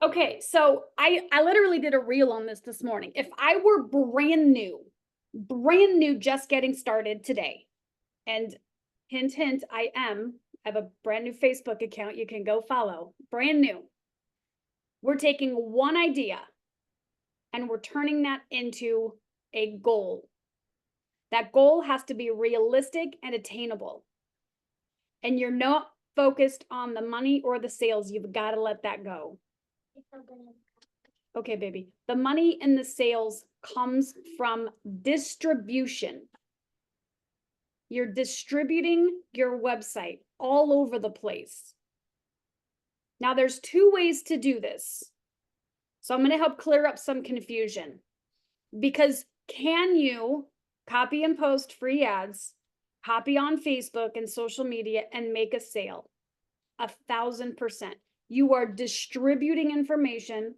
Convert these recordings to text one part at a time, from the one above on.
Okay, so I literally did a reel on this morning. If I were brand new, just getting started today, and hint, hint, I have a brand new Facebook account you can go follow, brand new. We're taking one idea and we're turning that into a goal. That goal has to be realistic and attainable. And you're not focused on the money or the sales. You've got to let that go. Okay, baby. The money and the sales comes from distribution. You're distributing your website all over the place. Now, there's two ways to do this. So I'm going to help clear up some confusion. Because can you copy and post free ads, copy on Facebook and social media, and make a sale? 1,000%. You are distributing information,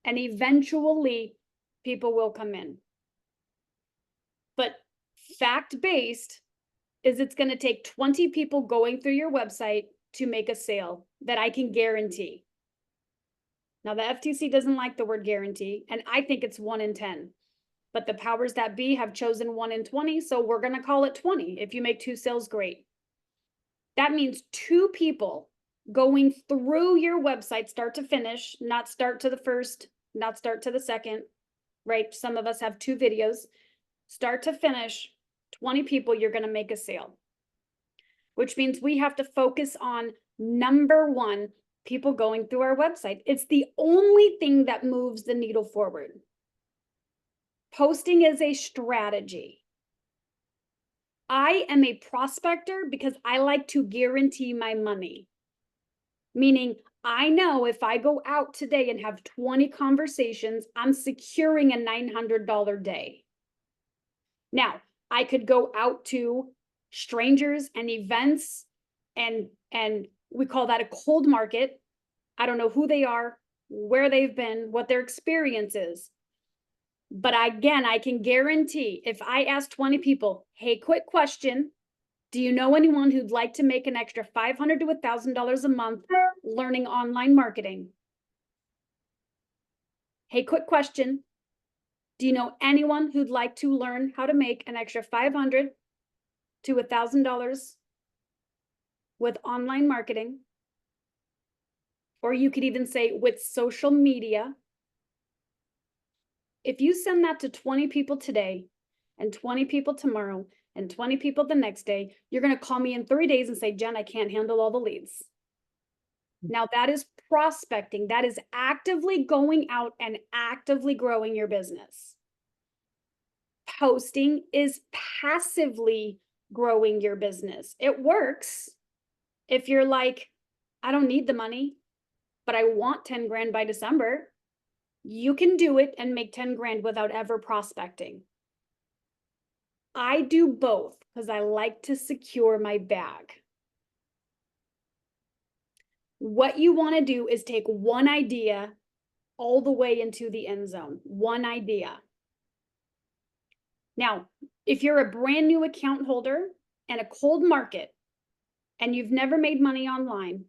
and eventually people will come in. But fact-based is it's going to take 20 people going through your website to make a sale that I can guarantee. Now, the FTC doesn't like the word guarantee, and I think it's 1 in 10. But the powers that be have chosen 1 in 20, so we're going to call it 20. If you make 2 sales, great. That means 2 people going through your website, start to finish, not start to the first, not start to the second, right? Some of us have 2 videos. Start to finish, 20 people, you're going to make a sale. Which means we have to focus on number 1, people going through our website. It's the only thing that moves the needle forward. Posting is a strategy. I am a prospector because I like to guarantee my money. Meaning, I know if I go out today and have 20 conversations, I'm securing a $900 day. Now, I could go out to strangers and events, and we call that a cold market. I don't know who they are, where they've been, what their experience is. But again, I can guarantee if I ask 20 people, hey, quick question, do you know anyone who'd like to make an extra $500 to $1,000 a month learning online marketing? Hey, quick question, do you know anyone who'd like to learn how to make an extra $500 to $1,000 with online marketing? Or you could even say with social media. If you send that to 20 people today and 20 people tomorrow and 20 people the next day, you're going to call me in 3 days and say, Jen, I can't handle all the leads. Now that is prospecting. That is actively going out and actively growing your business. Posting is passively growing your business. It works if you're like, I don't need the money, but I want 10 grand by December. You can do it and make 10 grand without ever prospecting. I do both because I like to secure my bag. What you want to do is take one idea all the way into the end zone. One idea. Now, if you're a brand new account holder and a cold market and you've never made money online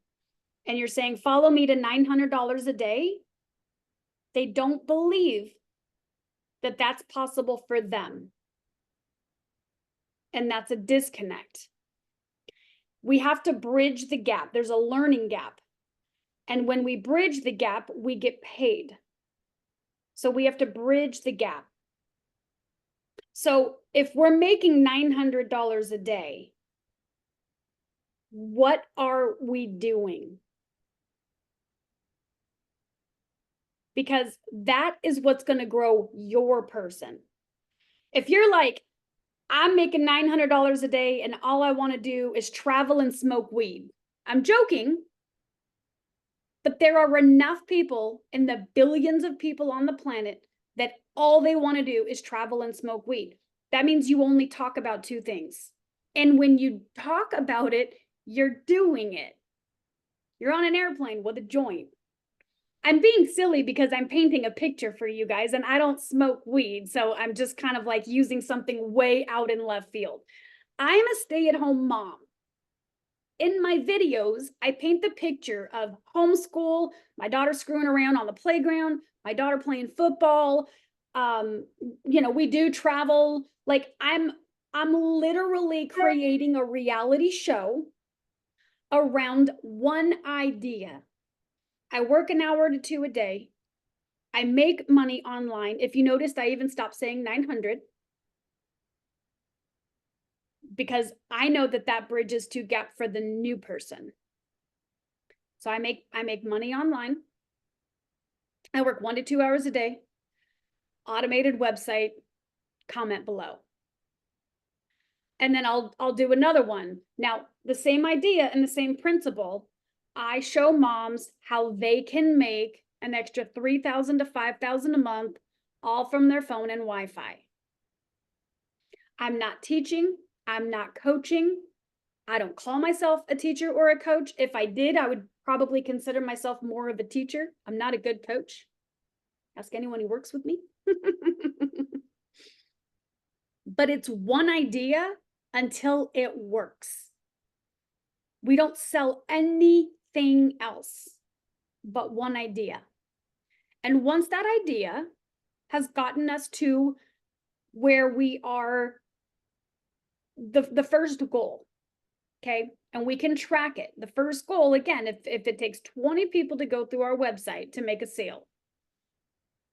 and you're saying, follow me to $900 a day, they don't believe that that's possible for them. And that's a disconnect. We have to bridge the gap. There's a learning gap. And when we bridge the gap, we get paid. So we have to bridge the gap. So if we're making $900 a day, what are we doing? Because that is what's going to grow your person. If you're like, I'm making $900 a day and all I want to do is travel and smoke weed. I'm joking, but there are enough people in the billions of people on the planet that all they want to do is travel and smoke weed. That means you only talk about 2 things. And when you talk about it, you're doing it. You're on an airplane with a joint. I'm being silly because I'm painting a picture for you guys and I don't smoke weed. So I'm just kind of like using something way out in left field. I'm a stay-at-home mom. in my videos, I paint the picture of homeschool, my daughter screwing around on the playground, my daughter playing football. We do travel. Like I'm literally creating a reality show around one idea. I work an hour to two a day. I make money online. If you noticed, I even stopped saying 900 because I know that bridges to gap for the new person. So I make money online. I work 1 to 2 hours a day. Automated website, comment below. And then I'll do another one. Now, the same idea and the same principle. I show moms how they can make an extra $3,000 to $5,000 a month, all from their phone and Wi-Fi. I'm not teaching. I'm not coaching. I don't call myself a teacher or a coach. If I did, I would probably consider myself more of a teacher. I'm not a good coach. Ask anyone who works with me. But it's one idea until it works. We don't sell anything else but one idea. And once that idea has gotten us to where we are, the first goal, okay, and we can track it. The first goal, again, if it takes 20 people to go through our website to make a sale,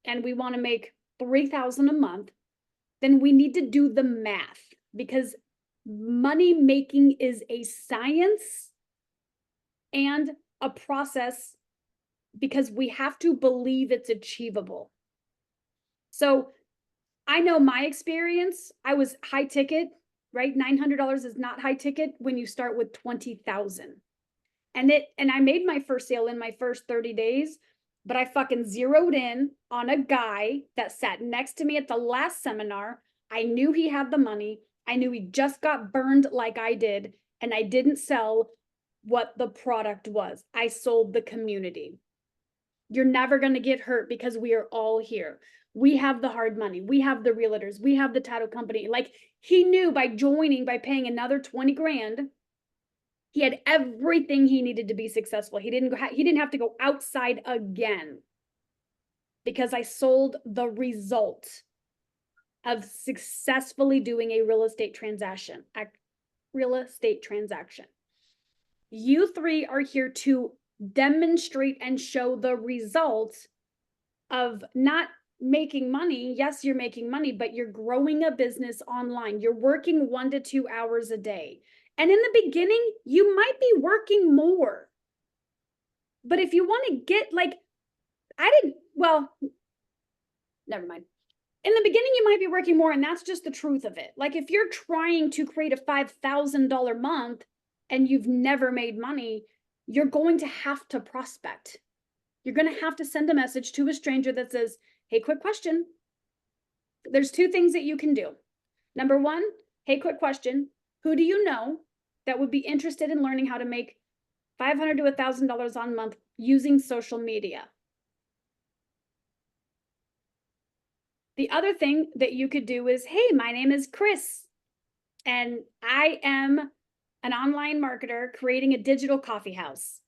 and we want to make $3,000 a month, then we need to do the math, because money making is a science and a process, because we have to believe it's achievable. So I know my experience, I was high ticket, right? $900 is not high ticket when you start with 20,000. And I made my first sale in my first 30 days, but I fucking zeroed in on a guy that sat next to me at the last seminar. I knew he had the money. I knew he just got burned like I did, and I didn't sell what the product was. I sold the community. You're never going to get hurt because we are all here. We have the hard money. We have the realtors. We have the title company. Like, he knew by joining, by paying another 20 grand, he had everything he needed to be successful. He didn't have to go outside again, because I sold the result of successfully doing a real estate transaction. You three are here to demonstrate and show the results of not making money. Yes, you're making money, but you're growing a business online. You're working 1 to 2 hours a day. And in the beginning, you might be working more. But if you want to get never mind. In the beginning, you might be working more, and that's just the truth of it. Like, if you're trying to create a $5,000 month and you've never made money, you're going to have to prospect. You're going to have to send a message to a stranger that says, hey, quick question. There's 2 things that you can do. Number 1, hey, quick question. Who do you know that would be interested in learning how to make $500 to $1,000 on a month using social media? The other thing that you could do is, hey, my name is Chris, and I am an online marketer creating a digital coffee house.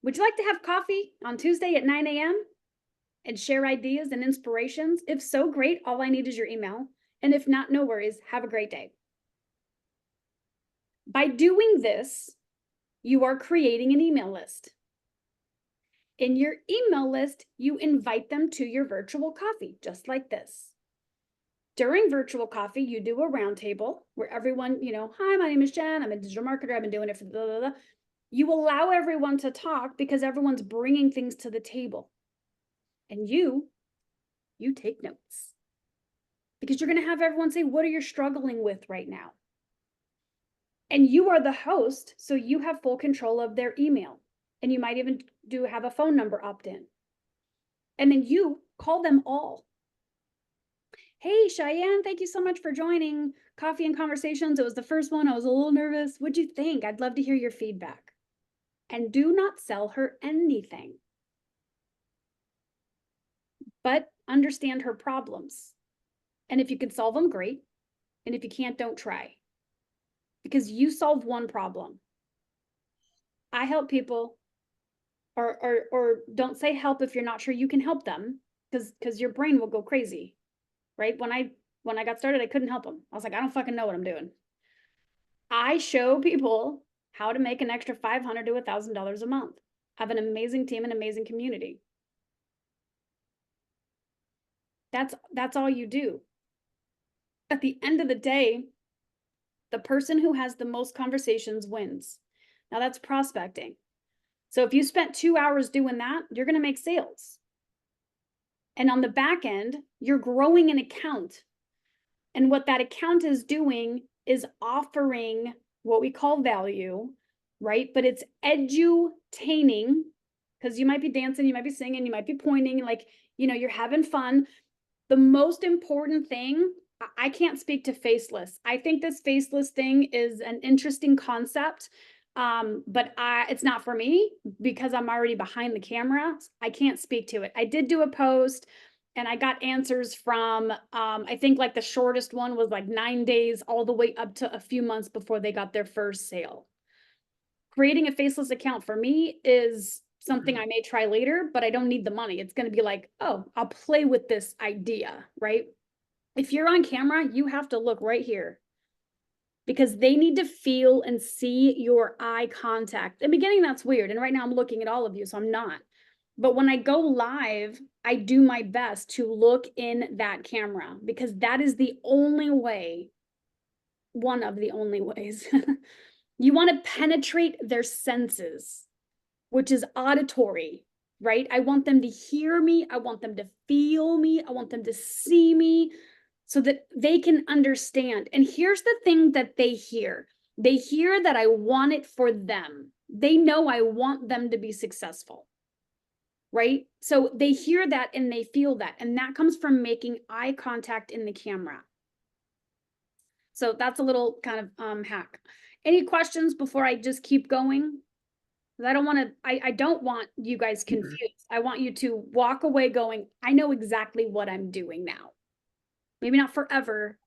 Would you like to have coffee on Tuesday at 9 a.m. and share ideas and inspirations? If so, great. All I need is your email. And if not, no worries. Have a great day. By doing this, you are creating an email list. In your email list, you invite them to your virtual coffee, just like this. During virtual coffee, you do a roundtable where everyone, hi, my name is Jen. I'm a digital marketer. I've been doing it for blah, blah, blah. You allow everyone to talk because everyone's bringing things to the table. And you take notes, because you're going to have everyone say, what are you struggling with right now? And you are the host, so you have full control of their email. And you might even have a phone number opt-in. And then you call them all. Hey, Cheyenne, thank you so much for joining Coffee and Conversations. It was the first one. I was a little nervous. What'd you think? I'd love to hear your feedback. And do not sell her anything, but understand her problems. And if you can solve them, great. And if you can't, don't try. Because you solved one problem. I help people, or don't say help if you're not sure you can help them, because your brain will go crazy, right? When I got started, I couldn't help them. I was like, I don't fucking know what I'm doing. I show people how to make an extra $500 to $1,000 a month. I have an amazing team and amazing community. That's all you do. At the end of the day, the person who has the most conversations wins. Now that's prospecting. So if you spent 2 hours doing that, you're going to make sales. And on the back end, you're growing an account. And what that account is doing is offering what we call value, right? But it's edutaining, because you might be dancing, you might be singing, you might be pointing, like, you're having fun. The most important thing, I can't speak to faceless. I think this faceless thing is an interesting concept, but it's not for me because I'm already behind the camera. I can't speak to it. I did do a post and I got answers from, I think like the shortest one was like 9 days all the way up to a few months before they got their first sale. Creating a faceless account for me is something I may try later, but I don't need the money. It's going to be like, oh, I'll play with this idea, right? If you're on camera, you have to look right here because they need to feel and see your eye contact. In the beginning, that's weird. And right now I'm looking at all of you, so I'm not. But when I go live, I do my best to look in that camera because that is the only way, one of the only ways. You want to penetrate their senses, which is auditory, right? I want them to hear me. I want them to feel me. I want them to see me so that they can understand. And here's the thing that they hear. They hear that I want it for them. They know I want them to be successful, right? So they hear that and they feel that. And that comes from making eye contact in the camera. So that's a little kind of hack. Any questions before I just keep going? I don't want to, I don't want you guys confused. I want you to walk away going, I know exactly what I'm doing now. Maybe not forever,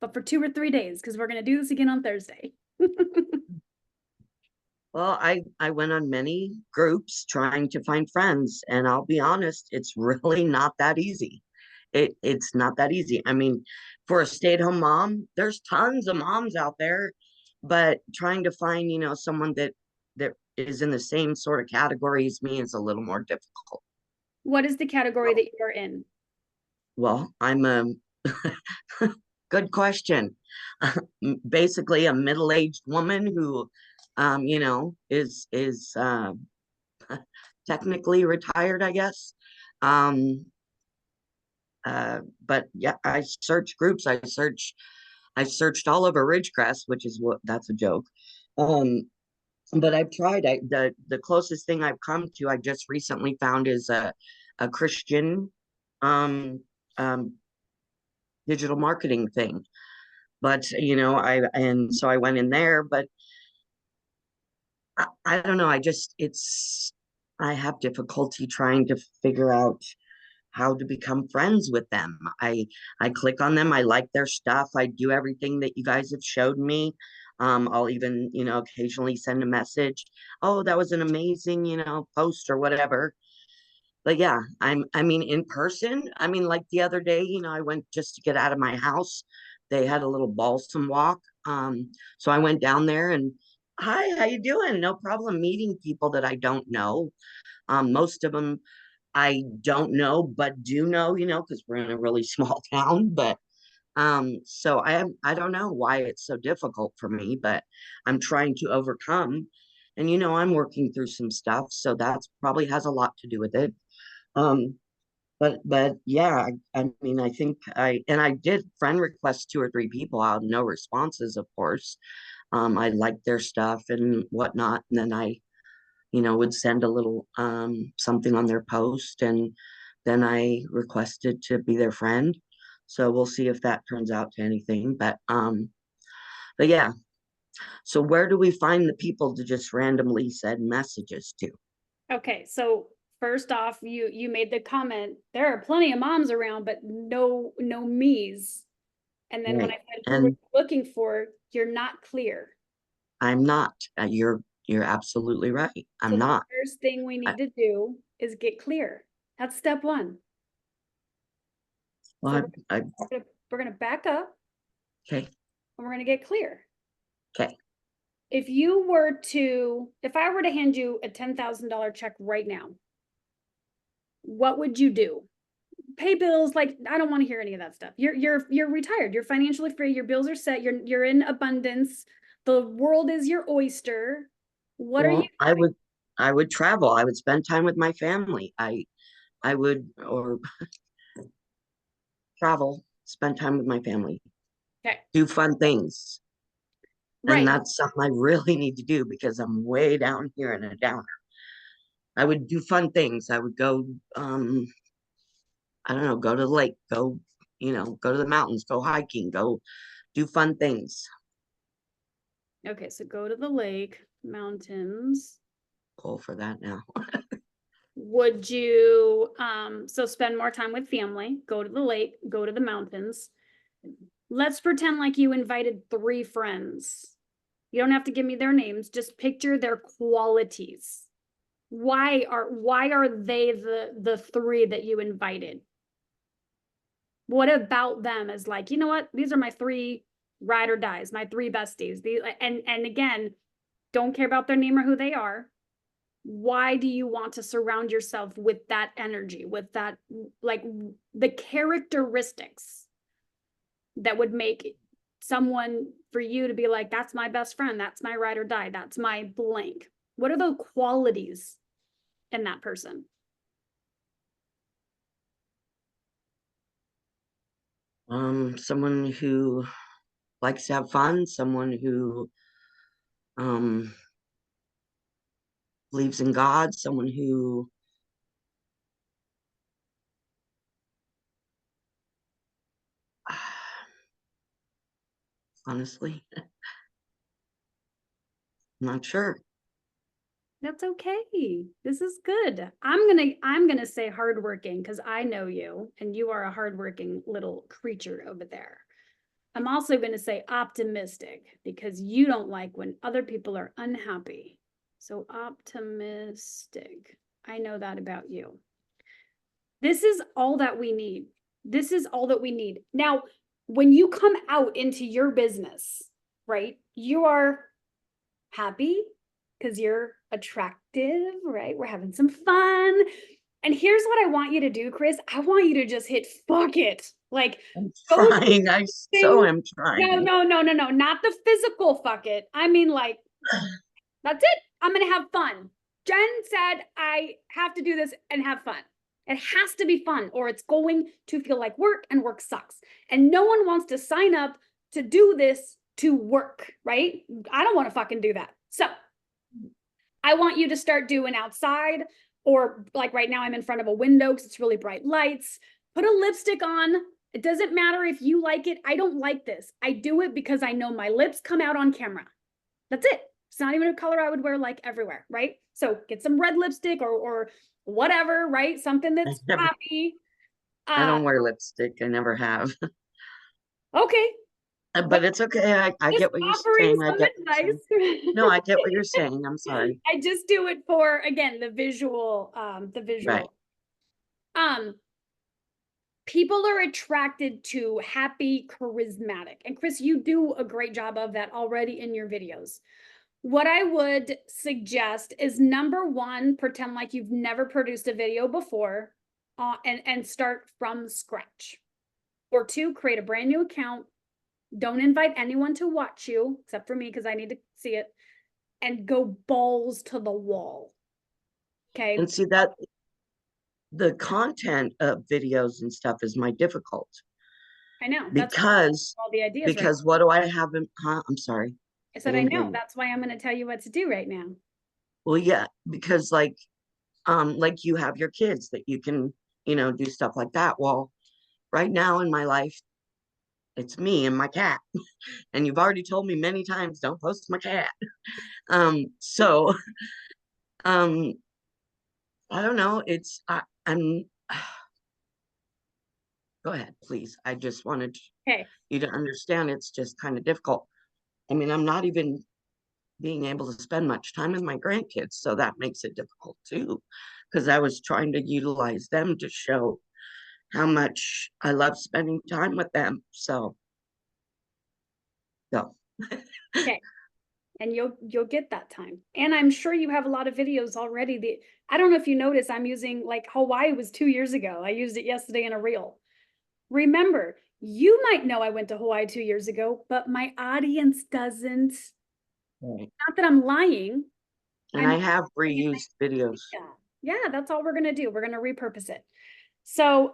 but for 2 or 3 days, because we're going to do this again on Thursday. Well, I went on many groups trying to find friends, and I'll be honest, it's really not that easy. It's not that easy. I mean, for a stay-at-home mom, there's tons of moms out there, but trying to find, someone that is in the same sort of category as me is a little more difficult. What is the category that you're in? Well, I'm a good question. Basically a middle-aged woman who is technically retired, I guess. Um, but yeah, I search groups. I searched all over Ridgecrest, which is what that's a joke. Um, but I've tried. The closest thing I've come to, I just recently found is a Christian um um digital marketing thing. But so I went in there, but I don't know. I have difficulty trying to figure out how to become friends with them. I click on them. I like their stuff. I do everything that you guys have showed me. I'll even, occasionally send a message. Oh, that was an amazing, post or whatever. But yeah, I mean, in person, I mean, like the other day, I went just to get out of my house. They had a little balsam walk. So I went down there and hi, how you doing? No problem meeting people that I don't know. Most of them I don't know, but do know, because we're in a really small town. But so I don't know why it's so difficult for me, but I'm trying to overcome. And I'm working through some stuff, so that's probably has a lot to do with it. Um, but yeah, I mean, I think I did friend request 2 or 3 people. I had no responses, of course. I liked their stuff and whatnot, and then I would send a little something on their post, and then I requested to be their friend. So we'll see if that turns out to anything. But yeah. So where do we find the people to just randomly send messages to? Okay, so first off, you made the comment, there are plenty of moms around, but no me's. And then when Right. I said, who were And you looking for? You're not clear. I'm not. You're You're absolutely right. So I'm the not. first thing we need to do is get clear. That's step one. So Well, we're gonna back up okay, and we're gonna get clear. okay. If I were to hand you a $10,000 check right now, what would you do? Pay bills, like I don't want to hear any of that stuff. You're retired. You're financially free. Your bills are set. You're in abundance. The world is your oyster. What are you Well, I would travel. I would spend time with my family. I would or travel, spend time with my family, okay? do fun things. And Right. that's something I really need to do because I'm way down here in a downer. I would do fun things. I would go, I don't know, go to the lake, go, go to the mountains, go hiking, go do fun things. Okay, so go to the lake, mountains. Goal for that now. Would you so spend more time with family, go to the lake, go to the mountains. Let's pretend like you invited 3 friends. You don't have to give me their names, just picture their qualities. Why are they the 3 that you invited? What about them is like, you know what? These are my 3 ride or dies, my 3 besties. And again, don't care about their name or who they are. Why do you want to surround yourself with that energy, with that, like the characteristics that would make someone for you to be like, that's my best friend, that's my ride or die, that's my blank? What are the qualities in that person? Someone who likes to have fun, someone who um believes in God, someone who honestly, I'm not sure. That's okay. This is good. I'm gonna say hardworking because I know you and you are a hardworking little creature over there. I'm also going to say optimistic because you don't like when other people are unhappy. So optimistic. I know that about you. This is all that we need. This is all that we need. Now, when you come out into your business, right, you are happy because you're attractive, right? We're having some fun. And here's what I want you to do, Chris. I want you to just hit fuck it. Like, I'm go trying. I so thing. am No, trying. no, no, no, no, not the physical fuck it. I mean, like, that's it. I'm gonna have fun. Jen said I have to do this and have fun. It has to be fun, or it's going to feel like work, and work sucks. And no one wants to sign up to do this to work, right? I don't want to fucking do that. So I want you to start doing outside, or like right now, I'm in front of a window because it's really bright lights. Put a lipstick on. It doesn't matter if you like it. I don't like this. I do it because I know my lips come out on camera. That's it. It's not even a color I would wear like everywhere, right? So get some red lipstick or whatever, right? Something I that's never, happy. I Uh, don't wear lipstick. I never have. okay. Well, But it's okay. I just get what you're offering saying. I some get what you're saying. No, advice. I get what you're saying. I'm sorry. I just do it for, again, the Right. visual. Um, People are attracted to happy, charismatic. And Chris, you do a great job of that already in your videos. What I would suggest is, number one, pretend like you've never produced a video before, and start from scratch. Or 2, create a brand new account. Don't invite anyone to watch you except for me because I need to see it, and go balls to the wall. Okay. And see that the content of videos and stuff is my difficult I know. That's because all the ideas right. what do I have in, huh? I'm sorry. I I said, I didn't hear know. you. That's why I'm going to tell you what to do right now. Well, yeah, because like you have your kids that you can, do stuff like that. Well, right now in my life, it's me and my cat. And you've already told me many times, don't post my cat. So um I don't know. I'm go ahead, please. I just wanted Okay. you to understand it's just kind of difficult. I mean, I'm not even being able to spend much time with my grandkids. So that makes it difficult too, because I was trying to utilize them to show how much I love spending time with them. So Okay. And you'll get that time. And I'm sure you have a lot of videos already. I don't know if you noticed, I'm using, like, Hawaii was 2 years ago. I used it yesterday in a reel. Remember, you might know I went to Hawaii 2 years ago, but my audience doesn't. right. Not that I'm lying. And I'm I have reused videos. yeah, that's all we're gonna do. We're gonna repurpose it. So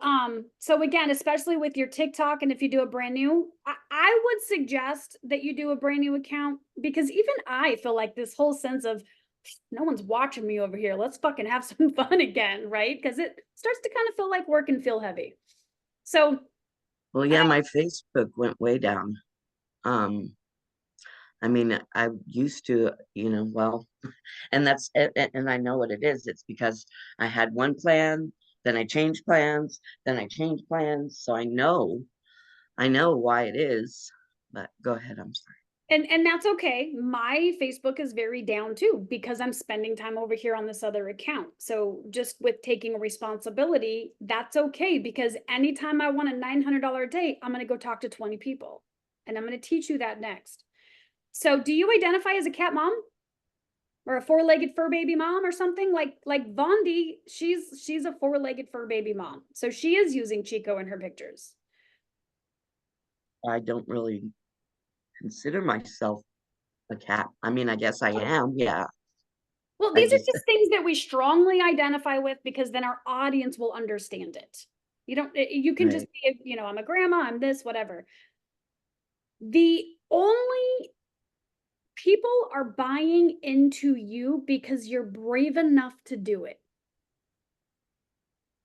again, especially with your TikTok, and if you do a brand new, I would suggest that you do a brand new account, because even I feel like this whole sense of no one's watching me over here. Let's fucking have some fun again, right? Because it starts to kind of feel like work and feel heavy. So Well, yeah, my Facebook went way down. Um, I mean, I used to, well, and and I know what it is. It's because I had one plan, then I changed plans, then I changed plans. So I know why it is, but go ahead. I'm sorry. and that's okay. My Facebook is very down too, because I'm spending time over here on this other account. So just with taking responsibility, that's okay, because anytime I want a $900 a day, I'm going to go talk to 20 people, and I'm going to teach you that next. So do you identify as a cat mom or a four-legged fur baby mom or something? Like Vondi, she's a four-legged fur baby mom. So she is using Chico in her pictures. I don't really consider myself a cat. I mean, I guess I am. Yeah. Well, I these are just, just things that we strongly identify with, because then our audience will understand it. You can just right. be, I'm a grandma, I'm this, whatever. The only people are buying into you because you're brave enough to do it.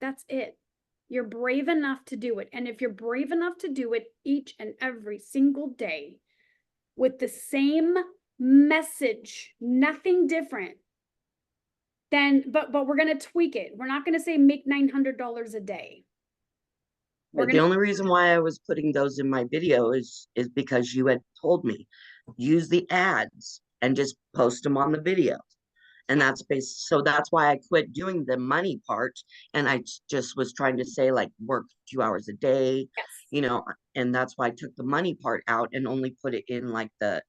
That's it. You're brave enough to do it. And if you're brave enough to do it each and every single day with the same message, nothing different, then but we're going to tweak it. We're not going to say make $900 a day. We're going The to only reason why I was putting those in my video is because you had told me use the ads and just post them on the video. And that's why I quit doing the money part. And I just was trying to say, like, work 2 hours a day, yes. and that's why I took the money part out and only put it in like the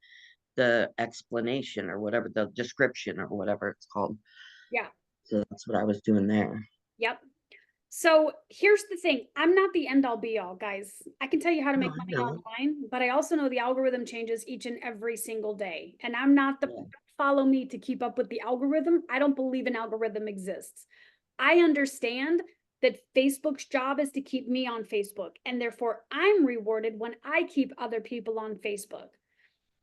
explanation or whatever, the description or whatever it's called. Yeah. So that's what I was doing there. Yep. So here's the thing. I'm not the end all be all, guys. I can tell you how to No, make I money know. online, but I also know the algorithm changes each and every single day. And I'm not the Yeah. follow me to keep up with the algorithm. I don't believe an algorithm exists. I understand that Facebook's job is to keep me on Facebook, and therefore I'm rewarded when I keep other people on Facebook.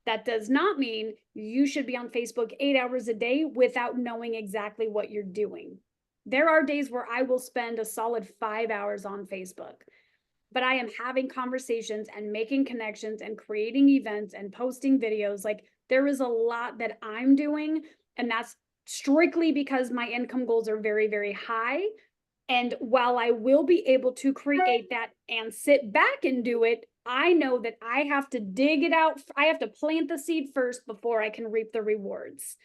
That does not mean you should be on Facebook 8 hours a day without knowing exactly what you're doing. There are days where I will spend a solid 5 hours on Facebook, but I am having conversations and making connections and creating events and posting videos. Like, there is a lot that I'm doing, and that's strictly because my income goals are very, very high. And while I will be able to create that and sit back and do it, I know that I have to dig it out. I have to plant the seed first before I can reap the rewards.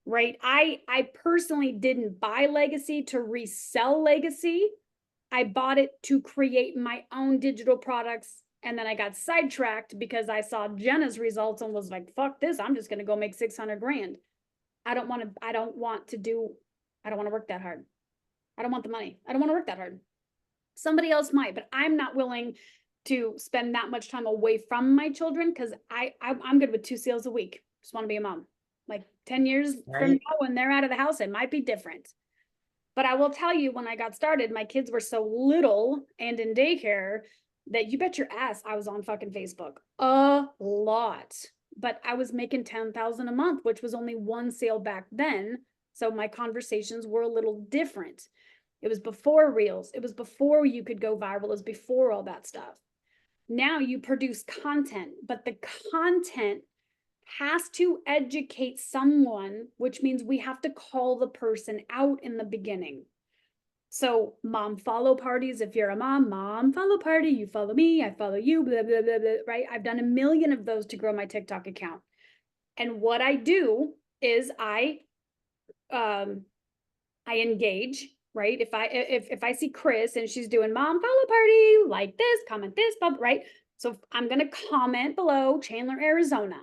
Right? I personally didn't buy Legacy to resell Legacy. I bought it to create my own digital products. And then I got sidetracked because I saw Jenna's results and was like, fuck this, I'm just going to go make 600 grand. I don't want to work that hard. I don't want the money. I don't want to work that hard. Somebody else might, but I'm not willing to spend that much time away from my children, because I'm good with 2 sales a week. Just want to be a mom. Like 10 years from Right. now, when they're out of the house, it might be different. But I will tell you, when I got started, my kids were so little and in daycare that you bet your ass I was on fucking Facebook a lot. But I was making 10,000 a month, which was only one sale back then. So my conversations were a little different. It was before Reels. It was before you could go viral. It was before all that stuff. Now you produce content, but the content has to educate someone, which means we have to call the person out in the beginning. So mom follow parties, if you're a mom follow party, you follow me, I follow you, blah, blah, blah, blah, right? I've done a million of those to grow my TikTok account. And what I do is I engage, right? If I see Chris and she's doing mom follow party, like this, comment this, right? So I'm gonna comment below Chandler, Arizona.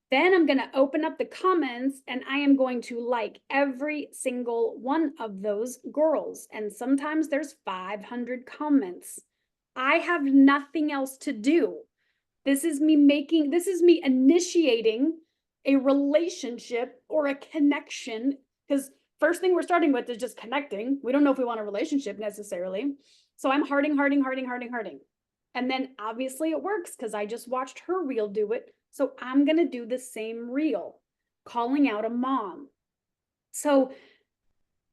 Then I'm gonna open up the comments and I am going to like every single one of those girls. And sometimes there's 500 comments. I have nothing else to do. This is me initiating a relationship or a connection, because first thing we're starting with is just connecting. We don't know if we want a relationship necessarily. So I'm hearting. And then obviously it works because I just watched her reel do it. So I'm going to do the same reel, calling out a mom. So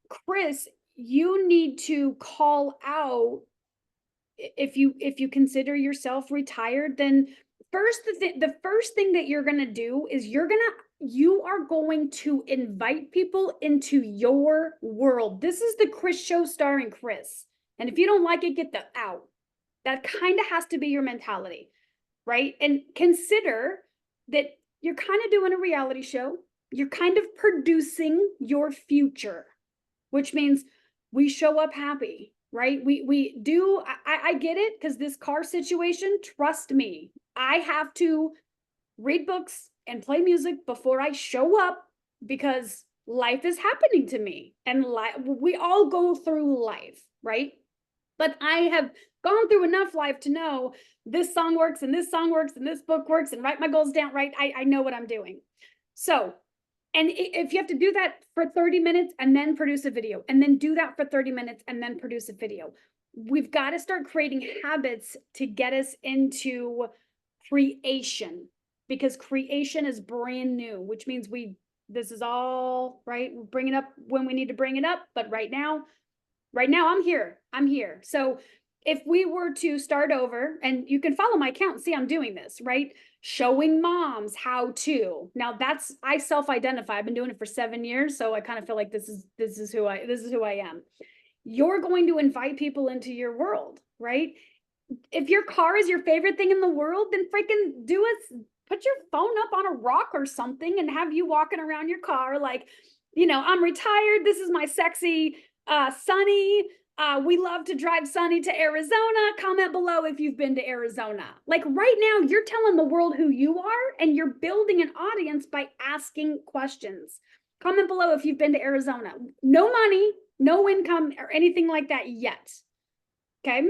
Chris, you need to call out, if you consider yourself retired, then the first thing that you're going to do is you are going to invite people into your world. This is the Chris Show starring Chris. And if you don't like it, get the out. That kind of has to be your mentality, right? And consider that you're kind of doing a reality show. You're kind of producing your future, which means we show up happy, right? We do. I get it, because this car situation, trust me, I have to read books and play music before I show up, because life is happening to me, and we all go through life, right? But I have gone through enough life to know this song works and this song works and this book works, and write my goals down, right? I know what I'm doing. So, and if you have to do that for 30 minutes and then produce a video, and then do that for 30 minutes and then produce a video, we've got to start creating habits to get us into creation, because creation is brand new, which means this is all right. We'll bring it up when we need to bring it up. But right now I'm here. So if we were to start over, and you can follow my account and see I'm doing this, right? Showing moms how to. Now I self-identify. I've been doing it for 7 years, so I kind of feel like this is who I am. You're going to invite people into your world, right? If your car is your favorite thing in the world, then freaking put your phone up on a rock or something and have you walking around your car like, I'm retired. This is my sexy Sunny. We love to drive Sunny to Arizona. Comment below if you've been to Arizona. Like right now, you're telling the world who you are, and you're building an audience by asking questions. Comment below if you've been to Arizona. No money, no income, or anything like that yet. Okay.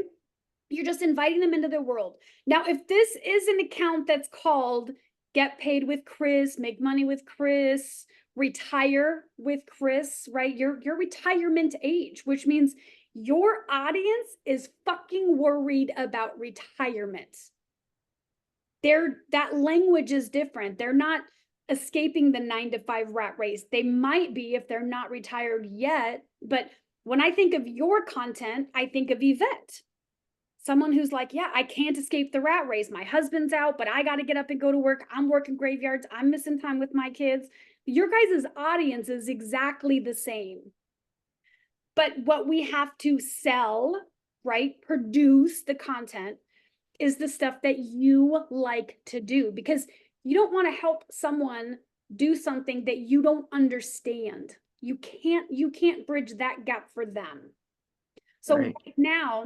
You're just inviting them into their world. Now, if this is an account that's called Get Paid with Chris, Make Money with Chris, Retire with Chris, right? Your retirement age, which means your audience is fucking worried about retirement. That language is different. They're not escaping the 9-to-5 rat race. They might be if they're not retired yet. But when I think of your content, I think of Yvette. Someone who's like, yeah, I can't escape the rat race. My husband's out, but I got to get up and go to work. I'm working graveyards. I'm missing time with my kids. Your guys' audience is exactly the same. But what we have to sell, right, produce the content, is the stuff that you like to do, because you don't want to help someone do something that you don't understand. You can't bridge that gap for them. So right now,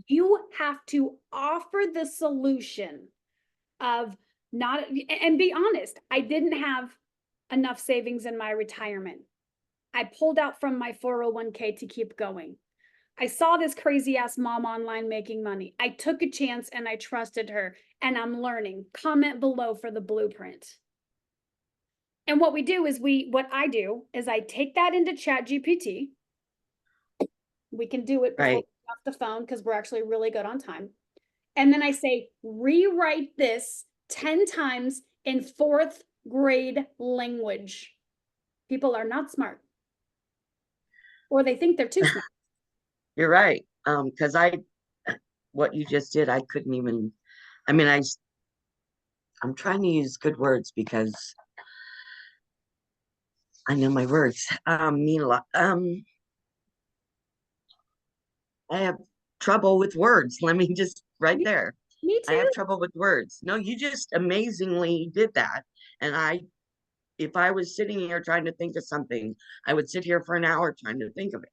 you have to offer the solution of not, and be honest, I didn't have enough savings in my retirement. I pulled out from my 401k to keep going. I saw this crazy ass mom online making money. I took a chance and I trusted her, and I'm learning. Comment below for the blueprint. And what I do is I take that into ChatGPT. We can do it before off the phone because we're actually really good on time. And then I say, rewrite this 10 times in 4th grade language. People are not smart, or they think they're too smart. You're right. Because what you just did, I couldn't even, I'm trying to use good words because I know my words mean a lot. I have trouble with words. Let me just there. Me too. I have trouble with words. No, you just amazingly did that. And if I was sitting here trying to think of something, I would sit here for an hour trying to think of it.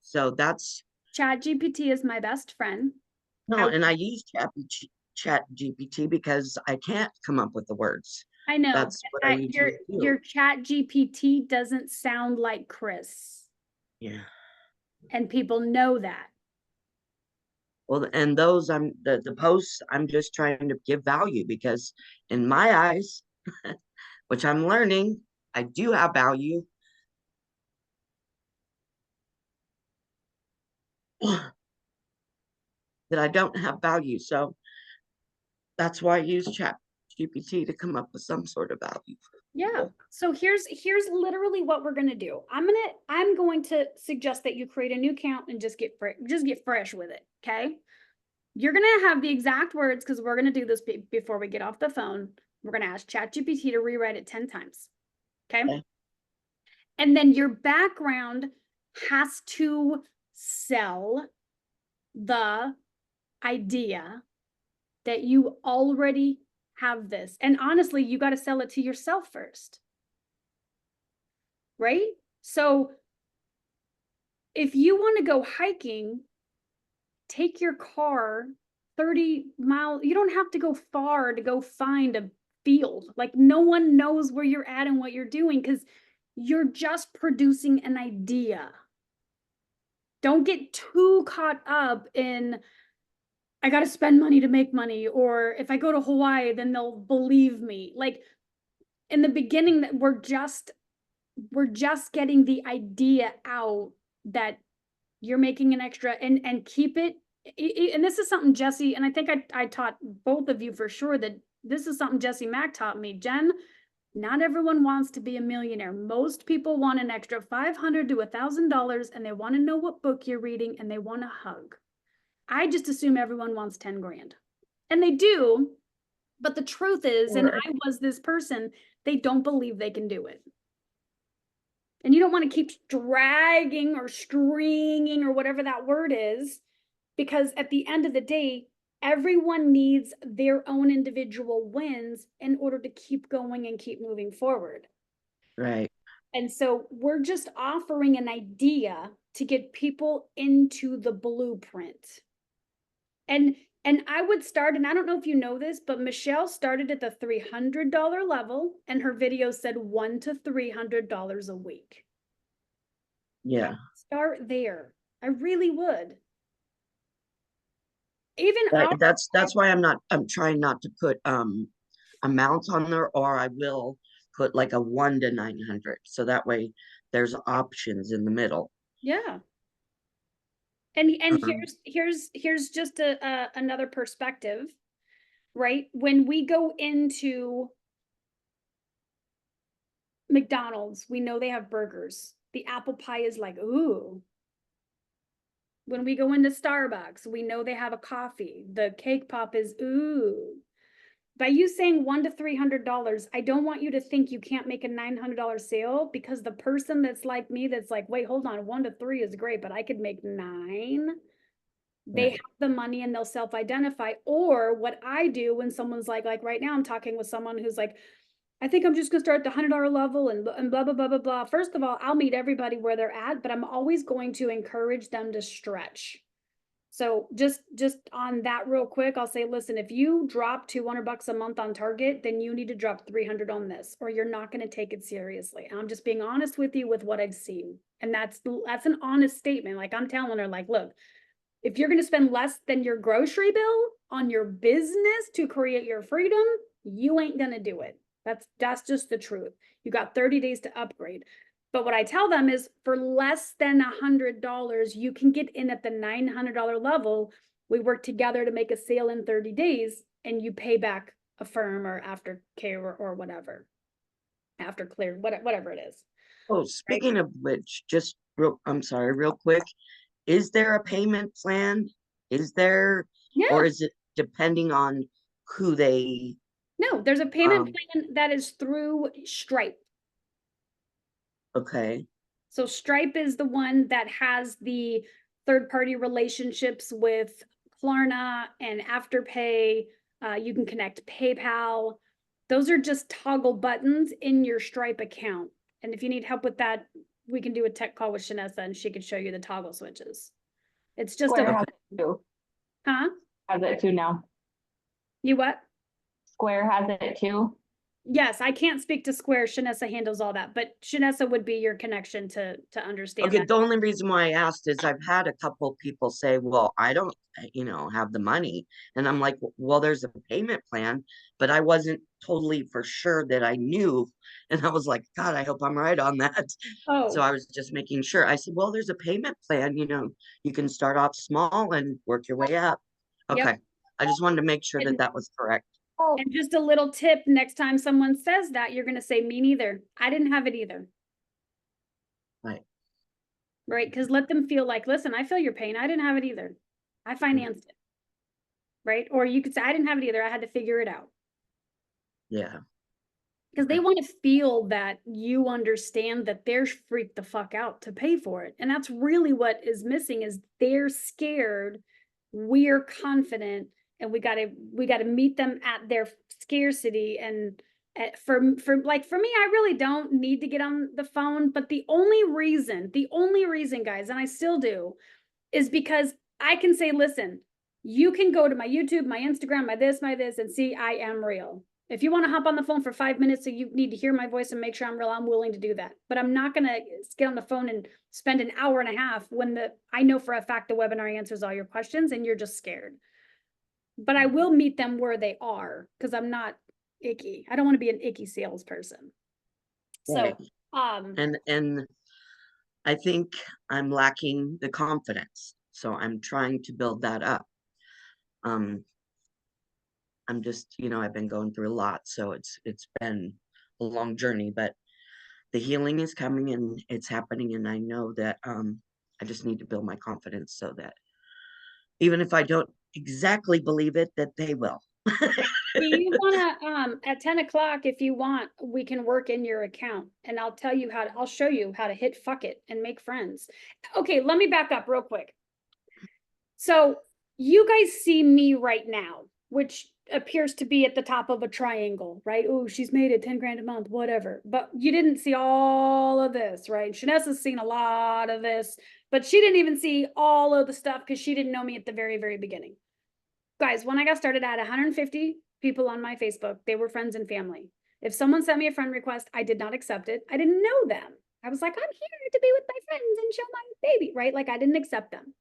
So that's ChatGPT is my best friend. no, and I use Chat GPT because I can't come up with the words. I know, That's what I but usually do. your ChatGPT doesn't sound like Chris, Yeah. and people know that. Well, and those the posts I'm just trying to give value because in my eyes, which I'm learning, I do have value. That I don't have value. So that's why I use Chat GPT to come up with some sort of value. Yeah. So here's literally what we're gonna do. I'm going to suggest that you create a new account and just get fresh with it. Okay. You're gonna have the exact words because we're gonna do this before we get off the phone. We're gonna ask ChatGPT to rewrite it 10 times. Okay. Okay. And then your background has to sell the idea that you already have this. And honestly, you got to sell it to yourself first. Right? So if you want to go hiking, take your car 30 miles. You don't have to go far to go find a field. Like no one knows where you're at and what you're doing because you're just producing an idea. Don't get too caught up in I got to spend money to make money, or if I go to Hawaii, then they'll believe me. Like in the beginning, that we're just getting the idea out that you're making an extra and keep it. And this is something Jesse, and I think I taught both of you for sure that this is something Jesse Mack taught me. Jen, not everyone wants to be a millionaire. Most people want an extra $500 to $1,000 and they want to know what book you're reading and they want a hug. I just assume everyone wants 10 grand. And they do, but the truth is, and I was this person, they don't believe they can do it. And you don't want to keep dragging or stringing or whatever that word is, because at the end of the day, everyone needs their own individual wins in order to keep going and keep moving forward. Right. And so we're just offering an idea to get people into the blueprint. And I would start, and I don't know if you know this, but Michelle started at the $300 level and her video said $100 to $300 a week. Yeah. Start there. I really would. Even That's why I'm trying not to put amounts on there, or I will put like a 1 to 900. So that way there's options in the middle. yeah. And Um, here's just another perspective, right? When we go into McDonald's, we know they have burgers. The apple pie is like, ooh. When we go into Starbucks, we know they have a coffee. The cake pop is ooh. By you saying $100 to $300, I don't want you to think you can't make a $900 sale, because the person that's like me, that's like, wait, hold on, 1 to 3 is great, but I could make 9. They have the money and they'll self-identify. Or what I do when someone's like right now, I'm talking with someone who's like, I think I'm just gonna start at the $100 level and blah, blah, blah, blah, blah. First of all, I'll meet everybody where they're at, but I'm always going to encourage them to stretch. So just on that real quick, I'll say, listen, if you drop $200 a month on Target, then you need to drop 300 on this, or you're not going to take it seriously. And I'm just being honest with you with what I've seen. And that's an honest statement. Like I'm telling her, like, look, if you're going to spend less than your grocery bill on your business to create your freedom, you ain't going to do it. That's just the truth. You got 30 days to upgrade. But what I tell them is for less than $100, you can get in at the $900 level. We work together to make a sale in 30 days and you pay back Affirm or Aftercare or whatever. Afterclear, whatever it is. oh, speaking of which, I'm sorry, real quick. Is there a payment plan? Is there, Yeah. or is it depending on who they, No, there's a payment plan that is through Stripe. okay, So Stripe is the one that has the third-party relationships with Klarna and Afterpay. You can connect PayPal. Those are just toggle buttons in your Stripe account. And if you need help with that, we can do a tech call with Shanessa and she could show you the toggle switches. It's just Square a, has it too. huh? Has it too now. You what? Square has it too. Yes, I can't speak to Square. Shanessa handles all that, but Shanessa would be your connection to understand Okay, that. the only reason why I asked is I've had a couple people say, well, I don't, have the money. And I'm like, well, there's a payment plan, but I wasn't totally for sure that I knew. And I was like, God, I hope I'm right on that. So Oh, I was just making sure. I said, well, there's a payment plan, you can start off small and work your way up. Yep. Okay. I just wanted to make sure that And- that was correct. Oh, and just a little tip, next time someone says that, you're gonna say, me neither. I didn't have it either. Right. Right, because let them feel like, listen, I feel your pain. I didn't have it either. I financed it. Right, or you could say, I didn't have it either. I had to figure it out. Yeah. Because they Okay. want to feel that you understand that they're freaked the fuck out to pay for it. And that's really what is missing is they're scared, we're confident, and we gotta meet them at their scarcity. And for me, I really don't need to get on the phone, but the only reason, guys, and I still do, is because I can say, listen, you can go to my YouTube, my Instagram, my this, and see I am real. If you want to hop on the phone for 5 minutes so you need to hear my voice and make sure I'm real, I'm willing to do that. But I'm not going to get on the phone and spend an hour and a half when I know for a fact the webinar answers all your questions and you're just scared. But I will meet them where they are because I'm not icky. I don't want to be an icky salesperson. Right. So, And I think I'm lacking the confidence. So I'm trying to build that up. I'm just, I've been going through a lot, so it's been a long journey, but the healing is coming and it's happening, and I know that I just need to build my confidence so that even if I don't exactly believe it, that they will. do you wanna, at 10 o'clock, if you want, we can work in your account and I'll show you how to hit fuck it and make friends. Okay, let me back up real quick. So you guys see me right now, which appears to be at the top of a triangle, right? Oh, she's made it 10 grand a month, whatever. But you didn't see all of this, right? Shanessa's seen a lot of this, but she didn't even see all of the stuff because she didn't know me at the very, very beginning. Guys, when I got started, I had 150 people on my Facebook. They were friends and family. If someone sent me a friend request, I did not accept it. I didn't know them. I was like, I'm here to be with my friends and show my baby, right? Like I didn't accept them.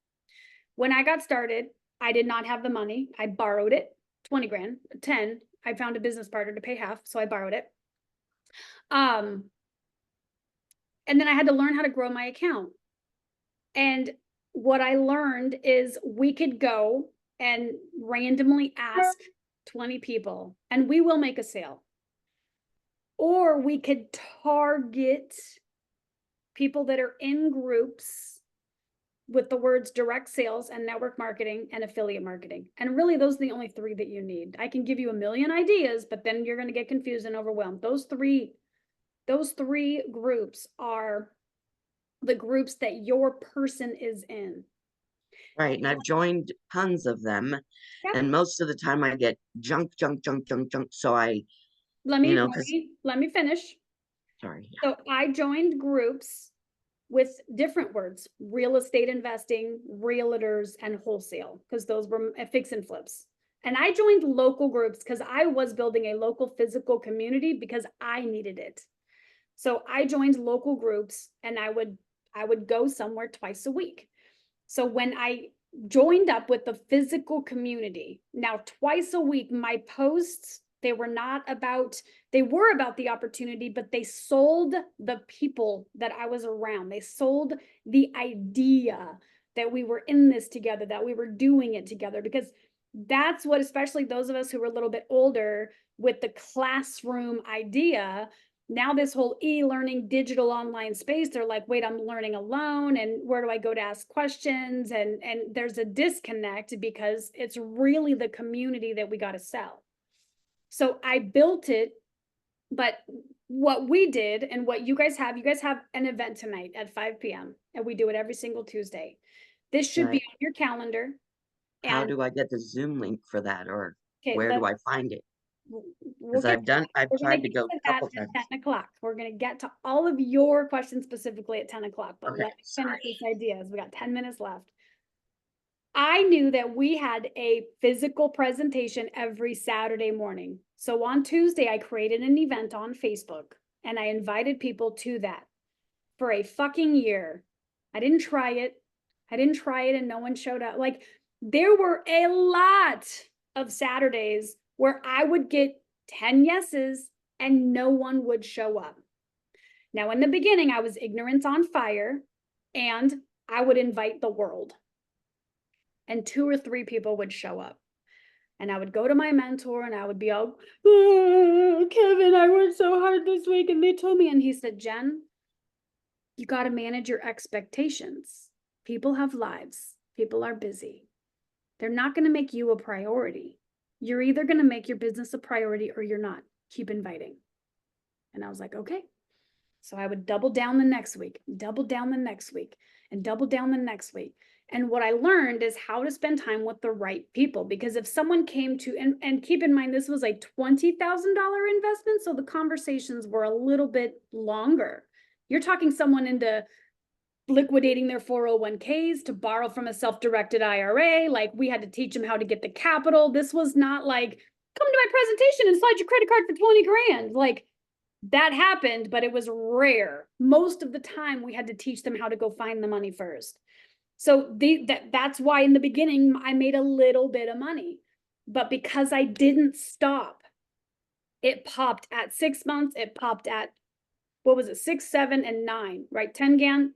When I got started, I did not have the money. I borrowed it, 20 grand, 10. I found a business partner to pay half, so I borrowed it. And then I had to learn how to grow my account. And what I learned is we could go and randomly ask 20 people and we will make a sale. Or we could target people that are in groups with the words direct sales and network marketing and affiliate marketing. And really, those are the only three that you need. I can give you a million ideas, but then you're going to get confused and overwhelmed. Those three groups are the groups that your person is in. Right. And I've joined tons of them. Yep. And most of the time I get junk. So Let me finish. sorry. So I joined groups with different words: real estate investing, realtors, and wholesale, because those were fix and flips. And I joined local groups because I was building a local physical community because I needed it. So I joined local groups and I would go somewhere twice a week. So when I joined up with the physical community, now twice a week, my posts, they were about the opportunity, but they sold the people that I was around. They sold the idea that we were in this together, that we were doing it together, because that's what, especially those of us who were a little bit older with the classroom idea, now this whole e-learning digital online space, they're like, wait, I'm learning alone, and where do I go to ask questions? And there's a disconnect because it's really the community that we got to sell. So I built it, but what we did and what you guys have an event tonight at 5 p.m. and we do it every single Tuesday. This should be on your calendar. How And do I get the Zoom link for that, or okay, where do I find it? We'll Because get I've We're gonna tried to get go to a that couple at times. 10 o'clock. We're gonna get to all of your questions specifically at 10 o'clock, but Okay, let me finish sorry. this idea as we got 10 minutes left. I knew that we had a physical presentation every Saturday morning. So on Tuesday, I created an event on Facebook and I invited people to that for a fucking year. I didn't try it. And no one showed up. Like, there were a lot of Saturdays where I would get 10 yeses and no one would show up. Now, in the beginning, I was ignorance on fire and I would invite the world, and 2 or 3 people would show up. And I would go to my mentor and I would be all, "Oh, Kevin, I worked so hard this week." And they told me, and he said, "Jen, you got to manage your expectations. People have lives, people are busy. They're not going to make you a priority. You're either going to make your business a priority or you're not. Keep inviting." And I was like, okay. So I would double down the next week, double down the next week, and double down the next week. And what I learned is how to spend time with the right people. Because if someone came to, and keep in mind, this was a $20,000 investment. So the conversations were a little bit longer. You're talking someone into liquidating their 401ks to borrow from a self-directed IRA. Like, we had to teach them how to get the capital. This was not like, come to my presentation and slide your credit card for 20 grand. Like, that happened, but it was rare. Most of the time we had to teach them how to go find the money first. So that's why in the beginning I made a little bit of money, but because I didn't stop, it popped at 6 months. It popped at, what was it, 6, 7, and 9, right? 10 grand,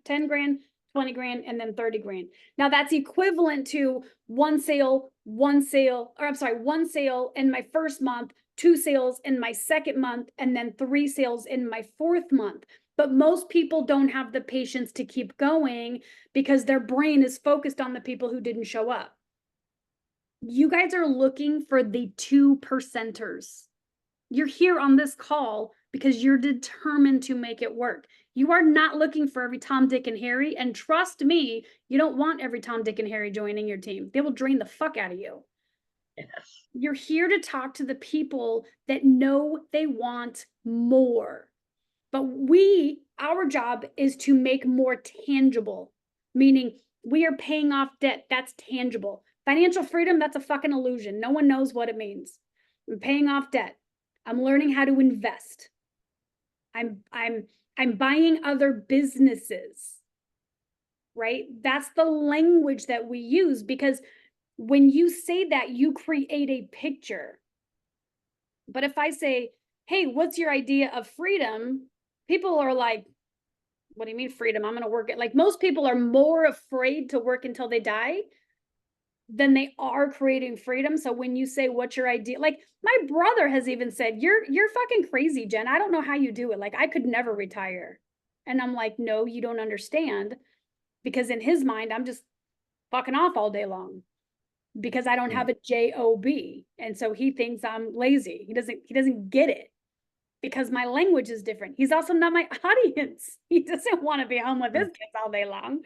20 grand, and then 30 grand. Now that's equivalent to one sale, or I'm sorry, one sale in my first month, 2 sales in my second month, and then 3 sales in my fourth month. But most people don't have the patience to keep going because their brain is focused on the people who didn't show up. You guys are looking for the 2%ers. You're here on this call because you're determined to make it work. You are not looking for every Tom, Dick, and Harry. And trust me, you don't want every Tom, Dick, and Harry joining your team. They will drain the fuck out of you. Yes. You're here to talk to the people that know they want more. But our job is to make more tangible, meaning we are paying off debt. That's tangible. Financial freedom, that's a fucking illusion. No one knows what it means. I'm paying off debt. I'm learning how to invest. I'm buying other businesses, right? That's the language that we use, because when you say that, you create a picture. But if I say, "Hey, what's your idea of freedom?" People are like, "What do you mean freedom? I'm going to work it." Like, most people are more afraid to work until they die than they are creating freedom. So when you say, "What's your idea?" Like, my brother has even said, you're fucking crazy, Jen. I don't know how you do it. Like, I could never retire. And I'm like, no, you don't understand. Because in his mind, I'm just fucking off all day long because I don't have a job. And so he thinks I'm lazy. He doesn't get it because my language is different. He's also not my audience. He doesn't want to be home with his kids all day long.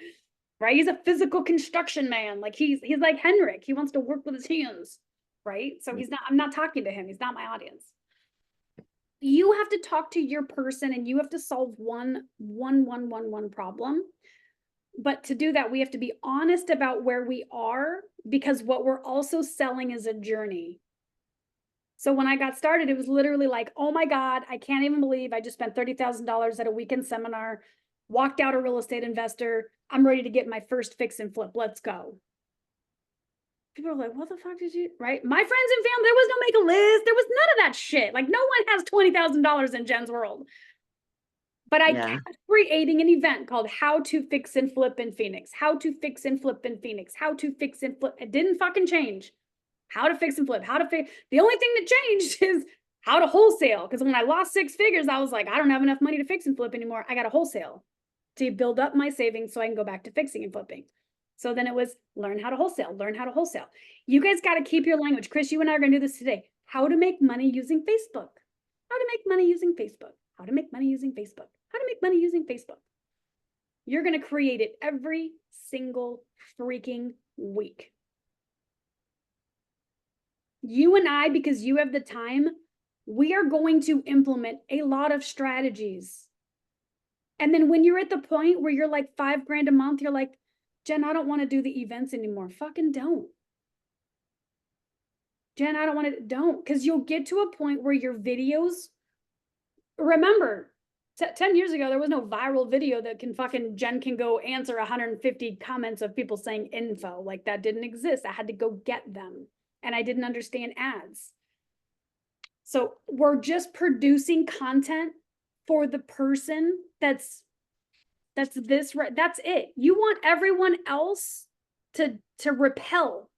Right? He's a physical construction man. Like, he's like Henrik. He wants to work with his hands. Right? So I'm not talking to him. He's not my audience. You have to talk to your person and you have to solve one problem. But to do that, we have to be honest about where we are, because what we're also selling is a journey. So when I got started, it was literally like, oh my God, I can't even believe I just spent $30,000 at a weekend seminar, walked out a real estate investor. I'm ready to get my first fix and flip. Let's go. People are like, what the fuck did you, right? My friends and family, there was no make a list. There was none of that shit. Like, no one has $20,000 in Jen's world. But I kept creating an event called How to Fix and Flip in Phoenix. How to Fix and Flip in Phoenix. How to Fix and Flip. It didn't fucking change. How to fix and flip. How to fix. The only thing that changed is how to wholesale. Because when I lost 6 figures, I was like, I don't have enough money to fix and flip anymore. I got to wholesale to build up my savings so I can go back to fixing and flipping. So then it was learn how to wholesale, learn how to wholesale. You guys got to keep your language. Chris, you and I are going to do this today. How to make money using Facebook. How to make money using Facebook. How to make money using Facebook. How to make money using Facebook. You're going to create it every single freaking week. You and I, because you have the time, We are going to implement a lot of strategies. And then when you're at the point where you're like $5,000 a month, you're like, Jen, I don't want to do the events anymore. Fucking don't. Jen, I don't want to, don't, because you'll get to a point where your videos, remember, 10 years ago, there was no viral video that Jen can go answer 150 comments of people saying info. Like that didn't exist. I had to go get them. And I didn't understand ads. So we're just producing content for the person that's this, right? That's it. You want everyone else to repel.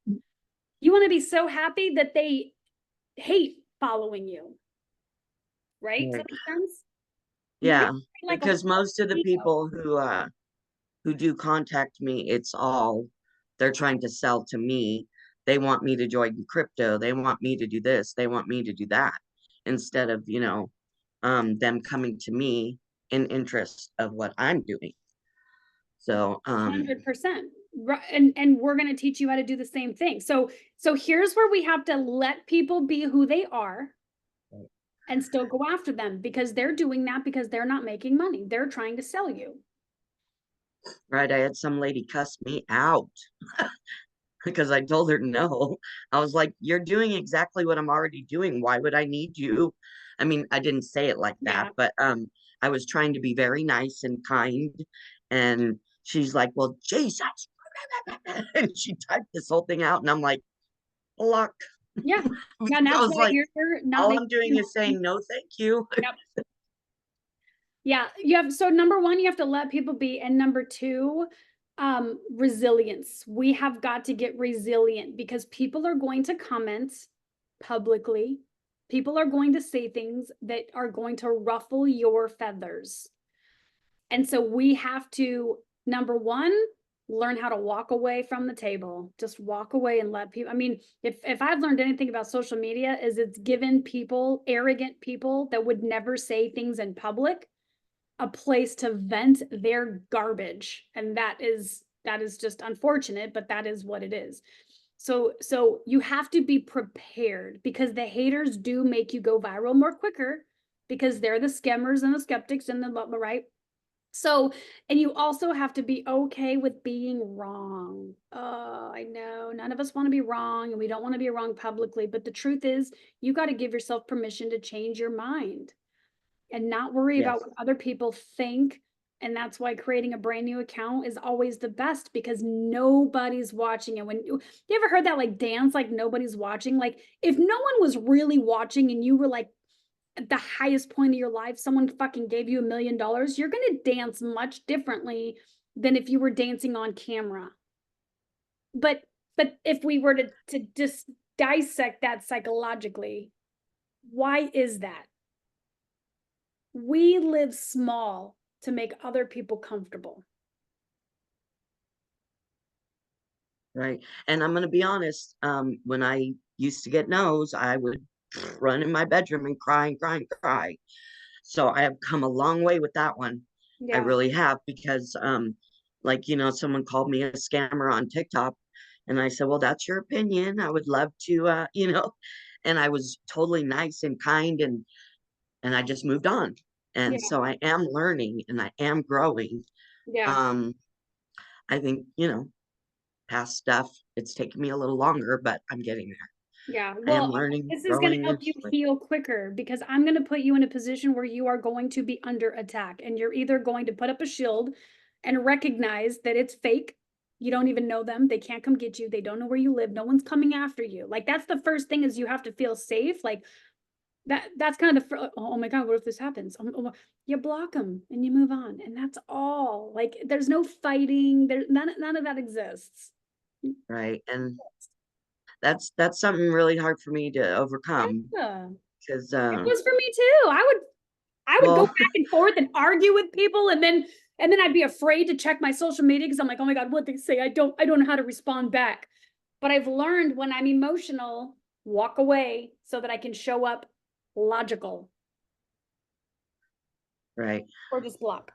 You want to be so happy that they hate following you. Right? Does that make sense? Yeah, Like a because most of the ego. people who do contact me, it's all they're trying to sell to me. They want me to join crypto. They want me to do this. They want me to do that instead of, them coming to me in interest of what I'm doing. So, 100%. And we're going to teach you how to do the same thing. So here's where we have to let people be who they are and still go after them, because they're doing that because they're not making money. They're trying to sell you. right, I had some lady cuss me out because I told her no. I was like, you're doing exactly what I'm already doing. Why would I need you? I mean, I didn't say it like that, Yeah. but I was trying to be very nice and kind. And she's like, well, Jesus. And she typed this whole thing out, and I'm like, block. Yeah. Yeah. I That's was why like, you're not all making I'm doing money. is saying no, thank you. Yep. Yeah. You have, so number one, you have to let people be. And number two, resilience. We have got to get resilient, because people are going to comment publicly. People are going to say things that are going to ruffle your feathers. And so we have to, number one, learn how to walk away from the table. Just walk away and let people, I mean, if I've learned anything about social media, is it's given people, arrogant people that would never say things in public, a place to vent their garbage. And that is just unfortunate, but that is what it is. So you have to be prepared, because the haters do make you go viral more quicker, because they're the scammers and the skeptics and the right. So, and you also have to be okay with being wrong. Oh, I know none of us want to be wrong, and we don't want to be wrong publicly, but the truth is you got to give yourself permission to change your mind and not worry about Yes. what other people think. And that's why creating a brand new account is always the best, because nobody's watching it. When you ever heard that like dance, like nobody's watching, like if no one was really watching and you were like at the highest point of your life, someone fucking gave you $1 million, you're going to dance much differently than if you were dancing on camera. But if we were to just dissect that psychologically, why is that? We live small to make other people comfortable. Right. And I'm going to be honest, when I used to get no's, I would run in my bedroom and cry and cry and cry. So I have come a long way with that one. I Yeah. really have, because like, someone called me a scammer on TikTok, and I said, well, that's your opinion. I would love to and I was totally nice and kind, and I just moved on. Yeah. And so I am learning and I am growing. Yeah. Um I think, past stuff, it's taken me a little longer, but I'm getting there. Yeah. I am Well, learning, this is going to growing, help and you heal quicker, because I'm going to put you in a position where you are going to be under attack, and you're either going to put up a shield and recognize that it's fake. You don't even know them. They can't come get you. They don't know where you live. No one's coming after you. Like that's the first thing, is you have to feel safe. Like that's kind of the, oh my God, what if this happens? You block them and you move on. And that's all. Like there's no fighting. There's none of that exists. right. And that's something really hard for me to overcome, Yeah. because It was for me too. I would go well, back and forth and argue with people, and then I'd be afraid to check my social media, because I'm like, oh my God, what they say. I don't know how to respond back. But I've learned, when I'm emotional, walk away so that I can show up logical, right. or just block.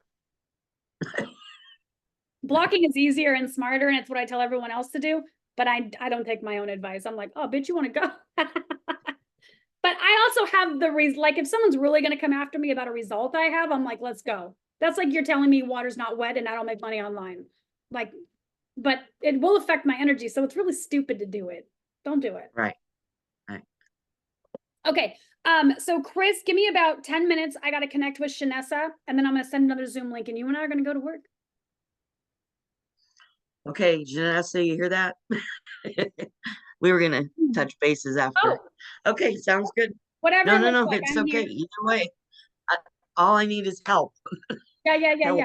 Blocking is easier and smarter, and it's what I tell everyone else to do, but I don't take my own advice. I'm like, oh bitch, you want to go? But But I also have the reason, like, if someone's really gonna come after me about a result I have, I'm like, let's go. That's like you're telling me water's not wet and I don't make money online. Like, but it will affect my energy, so it's really stupid to do it. Don't do it. Right. Okay, so Chris, give me about 10 minutes. I gotta connect with Shanessa, and then I'm gonna send another Zoom link, and you and I are gonna go to work. Okay, Janessa, you hear that? We were gonna touch bases after. Oh, Okay, sounds good. whatever. No, it no, looks no, like, it's I'm okay. here. Either way, all I need is help. Yeah. Help.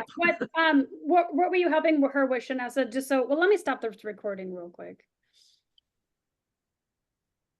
What were you helping her with, Shanessa? Just so, well, let me stop the recording real quick.